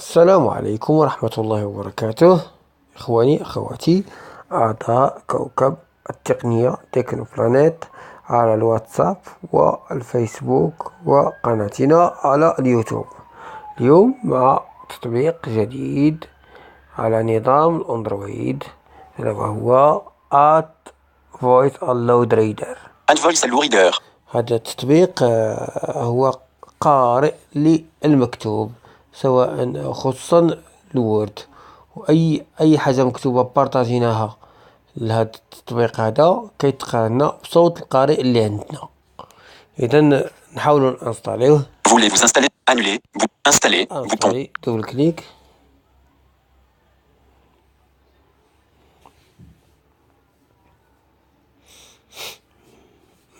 السلام عليكم ورحمة الله وبركاته. إخواني أخواتي أعضاء كوكب التقنية تكنوبلانيت على الواتساب والفيسبوك وقناتنا على اليوتيوب. اليوم مع تطبيق جديد على نظام الأندرويد وهو Voice Allowed Reader. Voice Allowed Reader. هذا التطبيق هو قارئ للمكتوب، سواء خصوصا الوورد وأي حاجة مكتوبة بارطاجيناها لهذا التطبيق هذا كيتقرا لنا بصوت القارئ اللي عندنا. إذا نحاولوا ننستاليوه. Voulez-vous installer? Annuler. Installer. Bouton. دبل كليك.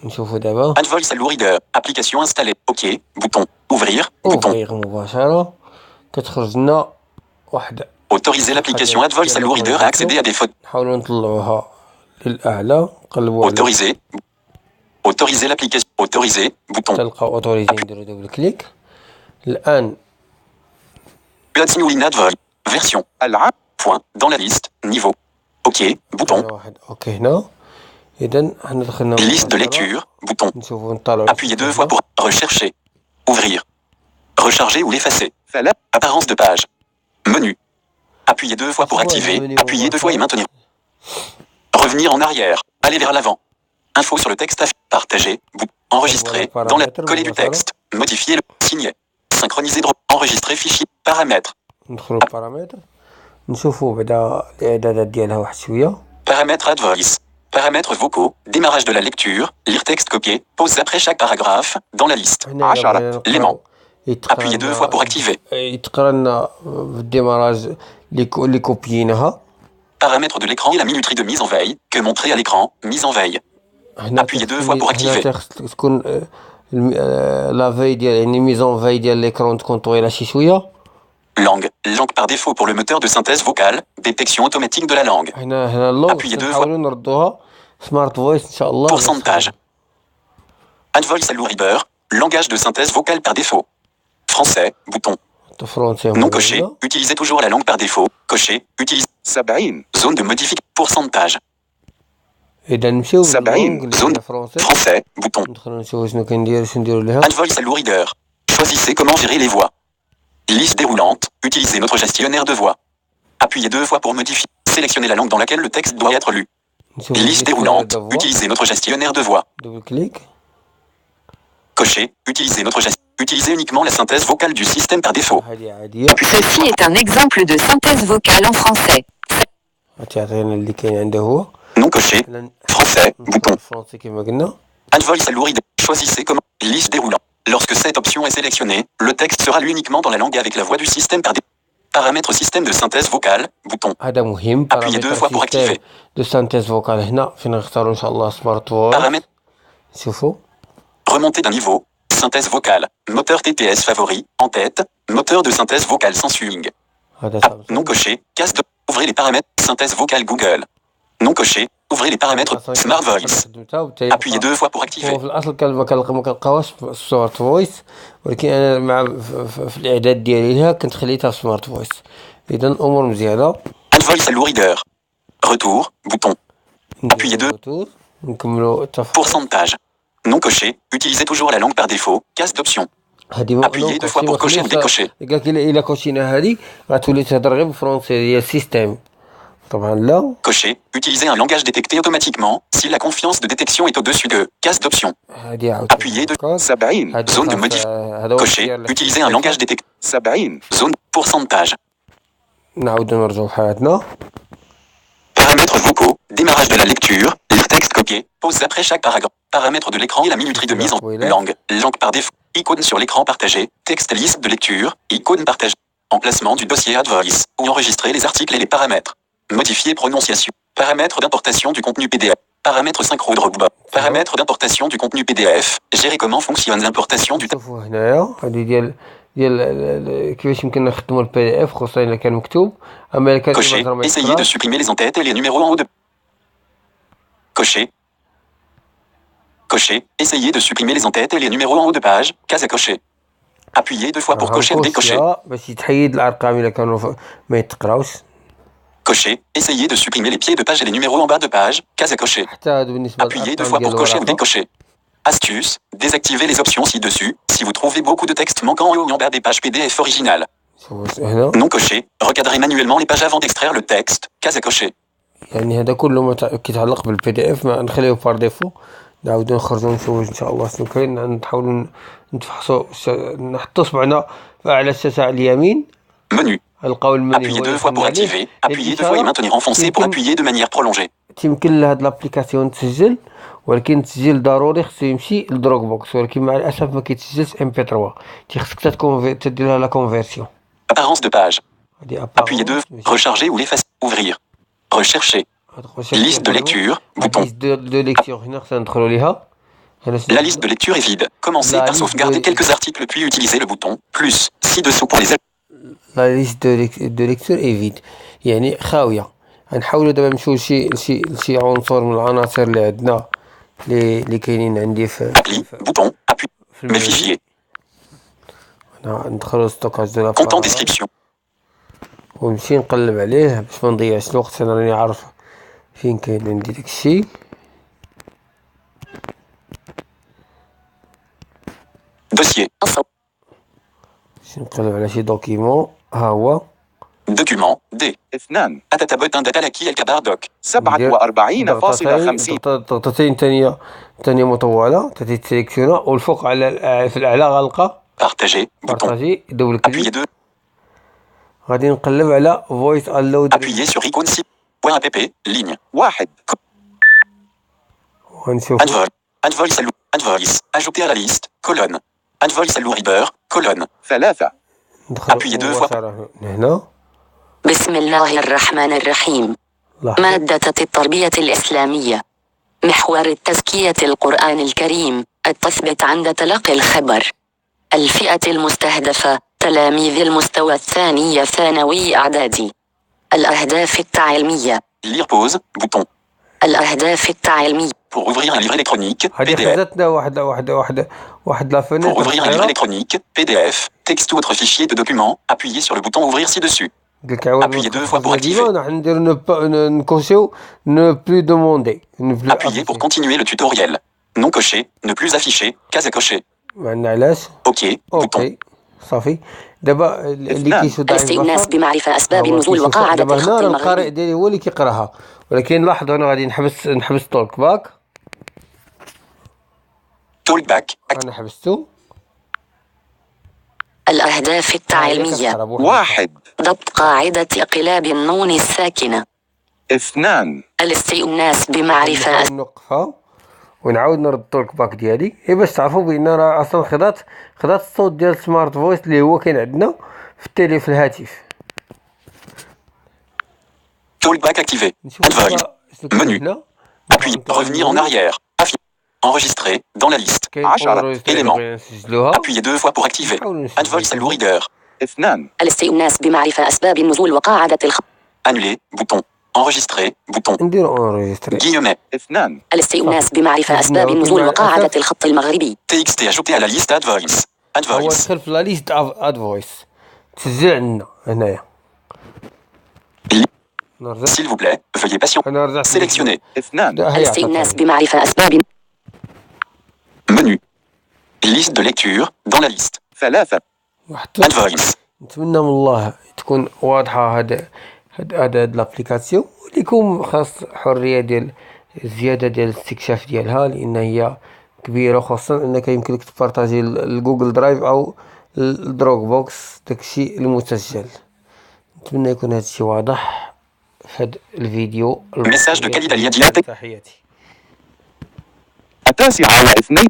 نشوفوا دابا. Voice Allowed Reader. Application installée. OK. Bouton. Ouvrir. Bouton. أوفريغ مباشرة. كتخرج لنا واحد. Autoriser l'application Voice Allowed Reader à accéder à des photos. نحاولوا نطلعوها للأعلى. نقلبوا Autoriser. Autoriser l'application. Autoriser. Bouton. تلقاو أوتوريزي، نديرو دبل كليك. الآن Platine Voice. Version. العاب. Point. Dans la liste. Niveau. OK. Bouton. واحد أوكي هنا. إذا حنا دخلنا Liste de lecture. Bouton. نشوفوا نطلعو. Appuyez deux fois pour rechercher. Ouvrir. Recharger ou l'effacer. Apparence de page. Menu. Appuyez deux fois pour activer. Appuyez deux fois et maintenir. Revenir en arrière. Aller vers l'avant. Info sur le texte. Partager. Enregistrer. Dans la coller du texte. Modifier le signer. Synchroniser. Enregistrer fichier. Paramètres. ندخلوا البارامتر نشوفوا بعدا الإعدادات ديالها واحد شوية. Paramètres Voice. Paramètres vocaux. Démarrage de la lecture. Lire texte copié. Pause après chaque paragraphe. Dans la liste. L'aimant. Appuyez deux fois pour activer. يتقرا لنا في الديماراج اللي كوبيينها. Paramètres de l'écran et la minuterie de mise en veille. Que montrer à l'écran. Mise en veille. Appuyez deux fois pour activer. تكون لا في ديال يعني ميزون في ديال l'écran تكون طويلة شي شوية. Langue. Langue par défaut pour le moteur de synthèse vocale. Détection automatique de la langue. Appuyez deux fois. نردوها سمارت فويس إن شاء الله. Pourcentage. Voice Allowed Reader. Langage de synthèse vocale par défaut. Français. Bouton. Non coché. Utilisez toujours la langue par défaut. Coché. Utilisez. Zone de modification. Pourcentage. إذا نمشيو Zone. Français. Bouton. ندخلو نشوفو شنو نديرو ليها. Voice Allowed Reader. Choisissez comment gérer les voix. Liste déroulante. Utilisez notre gestionnaire de voix. Appuyez deux fois pour modifier. Sélectionnez la langue dans laquelle le texte doit être lu. Liste déroulante. Utilisez notre gestionnaire de voix. Double clic. Cocher. Utilisez notre gestionnaire. Utilisez uniquement la synthèse vocale du système par défaut. Ceci est un exemple de synthèse vocale en français. Non coché. Français. Bouton. Voice Allowed Reader. Choisissez comment. Liste déroulante. Lorsque cette option est sélectionnée, le texte sera lu uniquement dans la langue avec la voix du système par défaut. Paramètres système de synthèse vocale. Bouton. Appuyez deux fois pour activer. de synthèse vocale هنا فين نختاروا إن شاء الله سمارت فويس. Paramètres. شوفوا. Remontée d'un niveau. Synthèse vocale. Moteur TTS favori. En tête. Moteur de synthèse vocale sans swing. Non coché. Case de. Ouvrez les paramètres. Synthèse vocale Google. Non coché. Ouvrez les paramètres. Smart Voice. Appuyez deux fois pour activer. في الأصل ما كنلقاوهاش في سمارت فويس، ولكن أنا مع في الإعداد ديالي لها كنت خليتها في سمارت فويس. إذا الأمور مزيانة. Voice Allowed Reader. Retour. Bouton. Appuyez deux. نكملوا Pourcentage. Non coché. Utilisez toujours la langue par défaut. Case d'option. Appuyez deux fois pour cocher ou décocher. قالك إلا كوشينا هذه غتولي تهضر غير بالفرنسي ديال السيستم. طبعا لا. Cocher. Utilisez un langage détecté automatiquement si la confiance de détection est au-dessus de. Case d'option. Appuyez de. Zone de modification. Cocher. Utilisez un langage détecté. Zone. Pourcentage. نعاودو نرجعو حياتنا. Paramètres vocaux. Démarrage de la lecture. Lire texte copié. Pause après chaque paragraphe. Paramètres de l'écran et la minuterie de mise en langue. Langue par défaut. Icône sur l'écran partagé. Texte liste de lecture. Icône partagée. Emplacement du dossier Voice. Ou enregistrer les articles et les paramètres. Modifier prononciation. Paramètres d'importation du contenu PDF. Paramètres synchro Dropbox. Paramètres d'importation du contenu PDF. Gérer comment fonctionne l'importation du texte. هنايا هذه ديال كيفاش يمكن نخدموا البي دي اف خصوصا الا كان مكتوب. اما الا كان Cocher. Essayez de supprimer les entêtes et les numéros en haut de. Cocher. Cocher. Essayez de supprimer les entêtes et les numéros en haut de page. Case à cocher. Appuyez 2 fois pour cocher ou décocher. باش يتحيد الارقام الا كانوا ما يتقراوش. Cocher. Essayez de supprimer les pieds de page et les numéros en bas de page. Case à cocher. Appuyez 2 fois pour cocher ou décocher. Astuce. Désactivez les options ci-dessus si vous trouvez beaucoup de texte manquant en haut ou en bas des pages PDF originales. Non coché. Recadrez manuellement les pages avant d'extraire le texte. Case à cocher. يعني هذا كله ما كيتعلق بالبي دي اف ما نخليه بار ديفو. نعاودو نخرجو نشوفو ان شاء الله شنو كاين. نحاولو نتفحصو نحطو صبعنا على الشاشة على اليمين. Menu. نلقاو المنيو. Appuyez 2 fois pour activer. Appuyez 2 fois et maintenir enfoncé pour appuyer de manière prolongée. تيمكن لهاد لابليكاسيون تسجل ولكن التسجيل ضروري خصو يمشي لدروك بوكس ولكن مع الاسف ما كيتسجلش ام بي 3 تيخصك تدير لها لا كونفيرسيون. Apparence de page. Appuyez 2. Recharger ou l'effacer. Ouvrir. Rechercher. Liste de lecture. Bouton. Liste de lecture. هنا خصنا ندخلو ليها. La liste de lecture est vide. Commencez par sauvegarder quelques articles puis utilisez le bouton plus ci-dessous pour les. La liste de lecture est vide. يعني خاوية. غنحاولو دابا نمشيو لشي عنصر من العناصر اللي عندنا اللي كاينين عندي في bouton appui mes fichiers. ندخلو ستوكاج دو Content description. ونمشي نقلب عليه باش ما نضيعش الوقت. انا راني عارف فين كاين عندي داكشي. Dossier. باش نقلب على شي دوكيمون. ها هو Document D. 2 Atatabot un data laki el kabar doc. 47.50 ضغطتين ثانية مطولة تتسيليكسيونا والفوق على في الأعلى غنلقى Partager. Bouton. بارطاجي دبل Appuyez كليك. 2. غادي نقلب على فويس ألود. Appuyez sur icône .app. Ligne. 1 ونشوف Add voice. Ajouter à la liste. Colonne. Add voice reader. Colonne. 3 Appuyez 2 fois. هنا. بسم الله الرحمن الرحيم. مادة التربية الإسلامية. محور التزكية القرآن الكريم. التثبيت عند تلقي الخبر. الفئة المستهدفة تلاميذ المستوى الثاني ثانوي إعدادي. الأهداف التعليمية. Lire pause. Bouton. الأهداف التعليمية. Pour ouvrir un livre électronique. هذه PDF. خرجتنا واحد لا Pour فenêtre. ouvrir un livre électronique. PDF. Texte ou autre fichier de document. Appuyez sur le bouton ouvrir ci-dessus. Appuyez 2 fois pour activer. نكوشيو ne plus demander. Appuyez pour continuer le tutoriel. Non coché. Ne plus afficher. Case à cocher. معنا علاش. OK. Bouton. اوكي صافي. دابا اللي كيشد الاستئناس بمعرفة أسباب النزول وقاعدة دابا الخط هنا القارئ المغربي. ديالي هو اللي كيقراها ولكن لاحظوا انا غادي نحبس تولك باك. Talk back. انا حبستو. الأهداف التعليمية. 1 ضبط قاعدة اقلاب النون الساكنة. 2 الاستئناس بمعرفة نوقفها ونعاود نرد التولك باك ديالي باش تعرفوا بان راه اصلا خدات الصوت ديال سمارت فويس اللي هو كاين عندنا في الهاتف. Talk back activé. Add voice. Menu. Appuyez. Revenir en arrière. Enregistrer. Dans la liste. 10 Éléments. Appuyez 2 fois pour activer. Add voice reader. 2 الاستئناس بمعرفة أسباب النزول وقاعدة الخط. Annuler. Bouton. Enregistrer. Bouton. نديرو اونريجستري. Guillemets. 2 الاستئناس بمعرفة أسباب النزول وقاعدة الخط المغربي. TXT ajouté à la liste Add voice. Add هو voice. دخل في لا ليست اد فويس تسجل عندنا هنايا. نرجع S'il vous plaît, veuillez patienter. انا رجعت Sélectionner. 2 الاستئناس بمعرفة أسباب. Menu. Liste de lecture. Dans la liste. 3 Add voice. نتمنى من الله تكون واضحه هاد لابليكاسيون وليكم خاص حريه ديال الزياده ديال الاستكشاف ديالها لان هي كبيره خاصه انك يمكنك تبارطاجي الجوجل درايف او الدروك بوكس داكشي المسجل. نتمنى يكون هادشي واضح في هاد الفيديو. Message de Khalid Aliadi. تحياتي. 9 و2